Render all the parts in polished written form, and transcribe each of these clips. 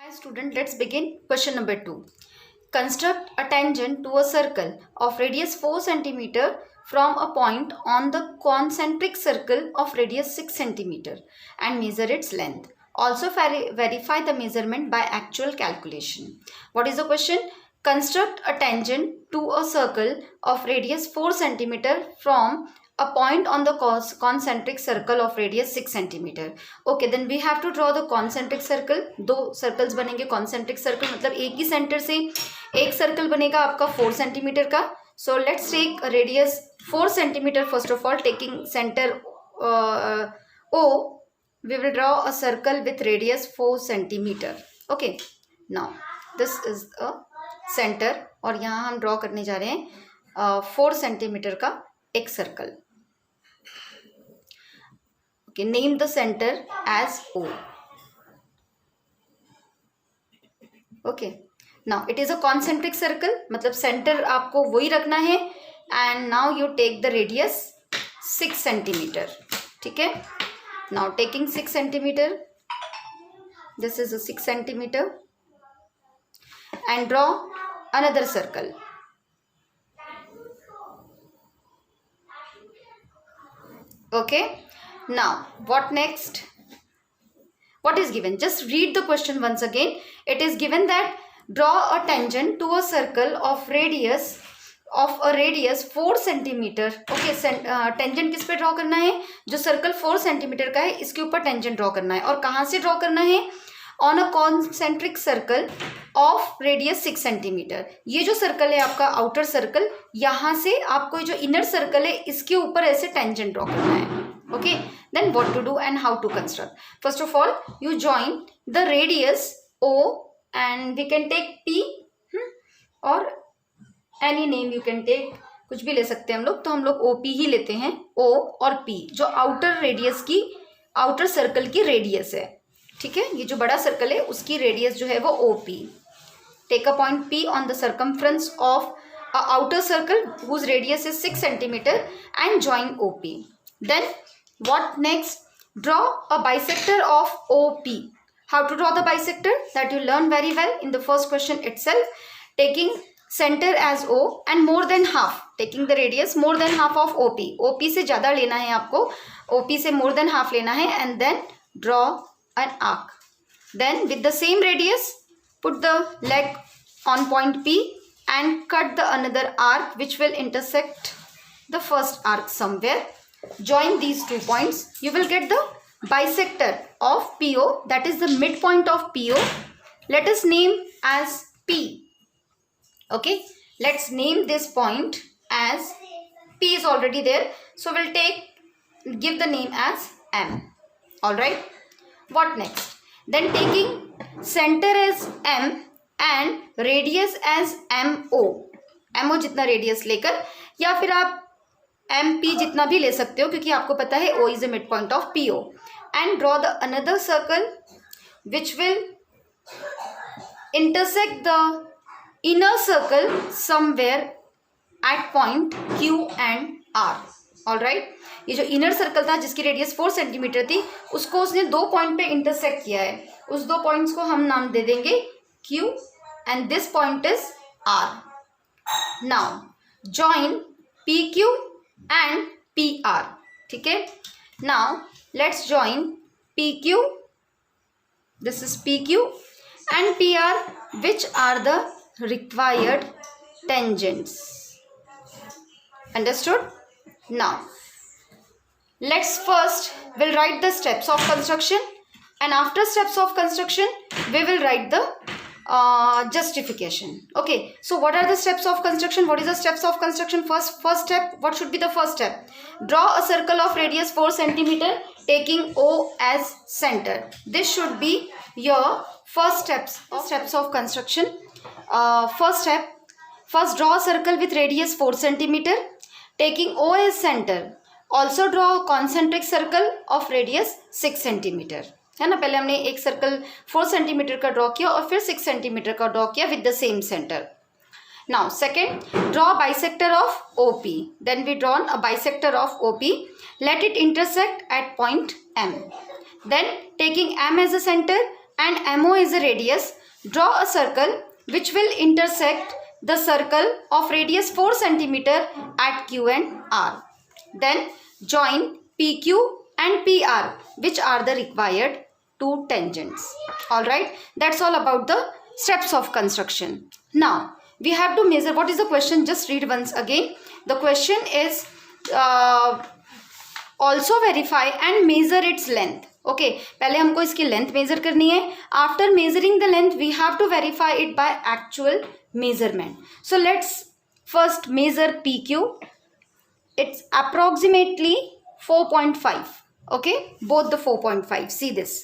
Hi student, let's begin. Question number 2. Construct a tangent to a circle of radius 4 cm from a point on the concentric circle of radius 6 cm and measure its length. Also verify the measurement by actual calculation. What is the question? Construct a tangent to a circle of radius 4 cm from a point on the concentric circle of radius 6 cm. Okay, then we have to draw the concentric circle. दो circles बनेंगे concentric circle, मतलब एक ही center से एक circle बनेगा आपका 4 cm का. So let's take a radius 4 cm first of all, taking center O. We will draw a circle with radius 4 cm. Okay, now this is a center और यहाँ हम draw करने जा रहे हैं 4 cm का एक circle. Okay, name the center as O. Okay, now it is a concentric circle, मतलब center आपको वही रखना है. And now you take the radius 6 cm. ठीक है, now taking 6 cm, this is a 6 cm, and draw another circle. Okay, now what next? What is given? Just read the question once again. It is given that draw a tangent to a circle of a radius 4 cm. Okay, tangent किस पे draw करना है? जो circle 4 cm का है इसके ऊपर tangent draw करना है. और कहाँ से ड्रॉ करना है? On a concentric circle of radius 6 cm. ये जो सर्कल है आपका आउटर सर्कल, यहाँ से आपको जो इनर सर्कल है इसके ऊपर ऐसे टेंजेंट ड्रॉ करना है. Okay, then what to do and how to construct? First of all, you join the radius O and we can take P or any name you can take, कुछ भी ले सकते हैं हम लोग. तो हम लोग OP ही लेते हैं. O और P जो आउटर रेडियस की, आउटर सर्कल की रेडियस है. ठीक है, ये जो बड़ा सर्कल है उसकी रेडियस जो है वो OP. Take a point P on the circumference of a outer circle whose radius is 6 cm and join OP. Then what next? Draw a bisector of OP. How to draw the bisector? That you learn very well in the first question itself. Taking center as O and more than half, taking the radius more than half of OP. OP से ज़्यादा लेना है आपको, OP से more than half लेना है, and then draw an arc. Then with the same radius, put the leg on point P and cut the another arc which will intersect the first arc somewhere. Join these 2 points. You will get the bisector of PO, that is the midpoint of PO. Let us name as P. Okay, let's name this point as P is already there. So we'll give the name as M. Alright. What next? Then taking center as M and radius as MO. MO जितना radius लेकर, या फिर आप MP जितना भी ले सकते हो क्योंकि आपको पता है O is the midpoint of PO. And draw the another circle which will intersect the inner circle somewhere at point Q and R. Alright, ये जो inner circle था जिसकी रेडियस 4 cm थी उसको उसने 2 पॉइंट पे इंटरसेक्ट किया है. उस 2 पॉइंट्स को हम नाम दे देंगे Q and this point is R. Now join PQ and PR. ठीक है, now let's join PQ, this is PQ, and PR, which are the required tangents. Understood? Now let's first we'll write the steps of construction, and after steps of construction we will write the justification. Okay, so what are the steps of construction? What is the steps of construction? First step, what should be the first step? Draw a circle of radius 4 cm taking O as center. This should be your first steps of construction. First step, first draw a circle with radius 4 cm taking O as center. Also draw a concentric circle of radius 6 cm. है ना, पहले हमने एक circle 4 cm का draw किया और फिर 6 cm का ड्रॉ किया with the same centre. Now second, draw bisector of OP. Then we drawn a bisector of OP. Let it intersect at point M. Then taking M as a center and MO is a radius, draw a circle which will intersect the circle of radius 4 centimeter at Q and R. Then join PQ and PR, which are the required two tangents. Alright, that's all about the steps of construction. Now we have to measure. What is the question? Just read once again. The question is also verify and measure its length. Okay, पहले हमको इसकी length measure करनी है. After measuring the length we have to verify it by actual measurement. So let's first measure PQ. It's approximately 4.5. Okay, both the 4.5. See this.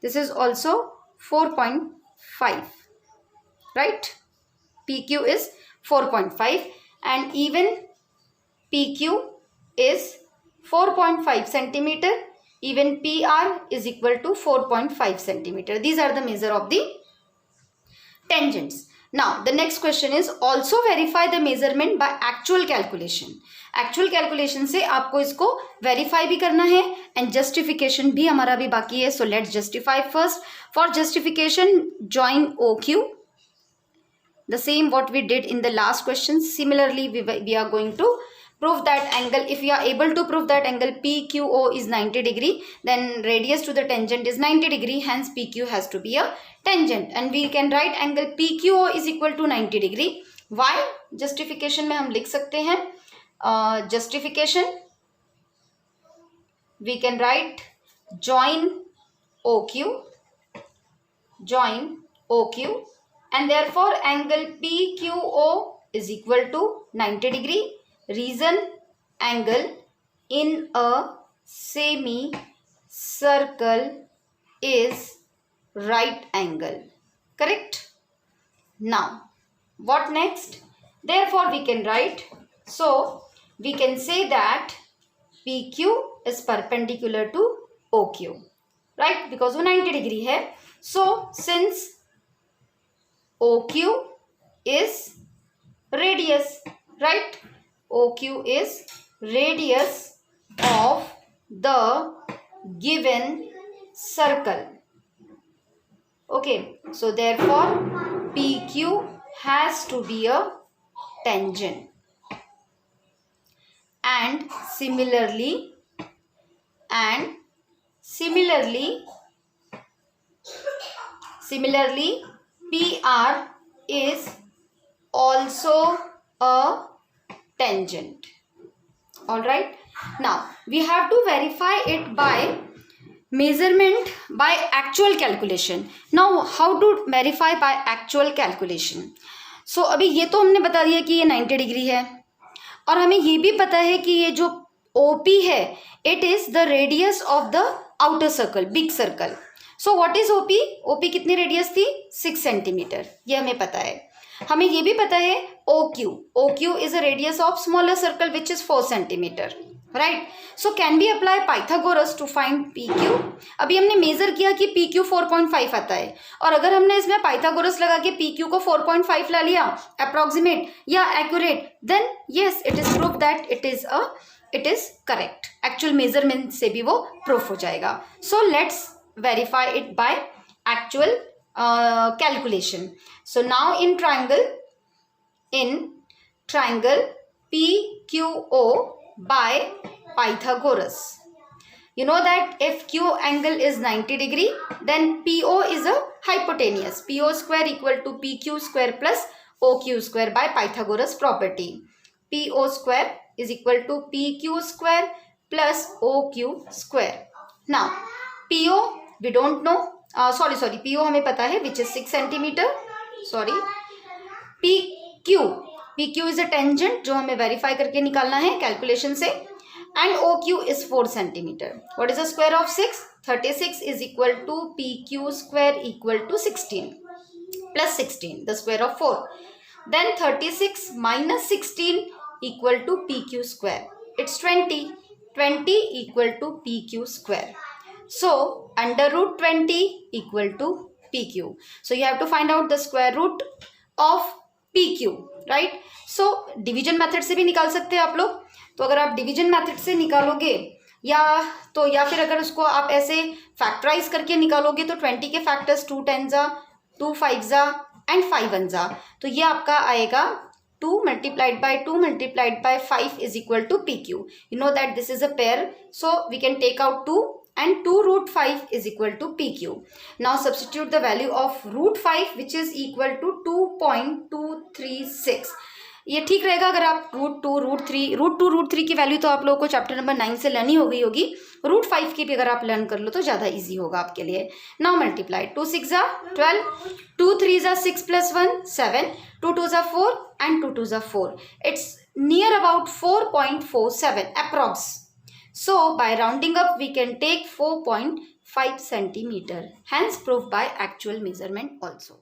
This is also 4.5. Right? PQ is 4.5 and even PQ is 4.5 centimeter. Even PR is equal to 4.5 centimeter. These are the measure of the tangents. Now the next question is also verify the measurement by actual calculation. Actual calculation से आपको इसको verify भी करना है and justification भी हमारा भी बाकी है. So let's justify first. For justification, join OQ. The same what we did in the last question. Similarly, we are going to prove that angle. If we are able to prove that angle PQO is 90 degree, then radius to the tangent is 90 degree. Hence PQ has to be a tangent. And we can write angle PQO is equal to 90 degree. Why? Justification में हम लिख सकते हैं. Justification, we can write join OQ, and therefore angle PQO is equal to 90 degree. Reason, angle in a semicircle is right angle. Correct? Now what next? Therefore we can write, so we can say that PQ is perpendicular to OQ, right? Because वो 90 degree है. So since OQ is radius, right? OQ is radius of the given circle. Okay, so therefore PQ has to be a tangent. And similarly PR is also a tangent. All right, now we have to verify it by measurement by actual calculation. Now how to verify by actual calculation? So अभी ये तो हमने बता दिया कि ये 90 degree है और हमें ये भी पता है कि ये जो OP है it is the radius of the outer circle, big circle. So what is OP? OP कितनी रेडियस थी? 6 सेंटीमीटर. ये हमें पता है. हमें ये भी पता है OQ is a radius of smaller circle which is 4 centimetre. Right. So can be apply Pythagoras to find PQ. अभी हमने मेजर किया कि PQ 4.5 आता है और अगर हमने इसमें पाइथागोरस लगा के PQ को 4.5 ला लिया अप्रोक्सीमेट या accurate, then yes it is proof that it is correct. Actual measurement से भी वो प्रूफ हो जाएगा. So let's verify it by actual calculation. So now in triangle PQO by Pythagoras, you know that if Q angle is 90 degree, then PO is a hypotenuse. PO square equal to PQ square plus OQ square by Pythagoras property. PO square is equal to PQ square plus OQ square. Now PO we don't know. Sorry PO हमें पता है which is 6 centimetre. Sorry PQ is a tangent जो हमें verify करके निकालना है calculation से. And OQ is 4 centimetre. What is the square of 6? 36 is equal to PQ square equal to 16 plus 16 the square of 4. Then 36 minus 16 equal to PQ square. It's 20 equal to PQ square. So under root 20 equal to PQ. So you have to find out the square root of PQ, right? So division method से भी निकाल सकते हैं आप लोग. तो अगर आप division method से निकालोगे या फिर अगर उसको आप ऐसे फैक्टराइज करके निकालोगे तो 20 के फैक्टर्स 2 10 जा, 2 5 जा एंड 5 1 जा, तो ये आपका आएगा 2 multiplied by 2 multiplied by 5 is equal to PQ. You know that this is a pair, so we can take out 2 and 2 root 5 is equal to PQ. Now substitute the value of root 5 which is equal to 2.236. ये ठीक रहेगा अगर आप root two root three की value तो आप लोगों को चैप्टर नंबर 9 से लर्न ही हो गई होगी, रूट 5 की भी अगर आप लर्न कर लो तो ज़्यादा इजी होगा आपके लिए. नाउ मल्टीप्लाई 2 6 जा 12, 2 3 जा 6 plus 1 7, 2 2 जा 4 and 2 2 जा 4. It's near about 4.47 approx. So by rounding up we can take 4.5 centimeter. Hence proved by actual measurement also.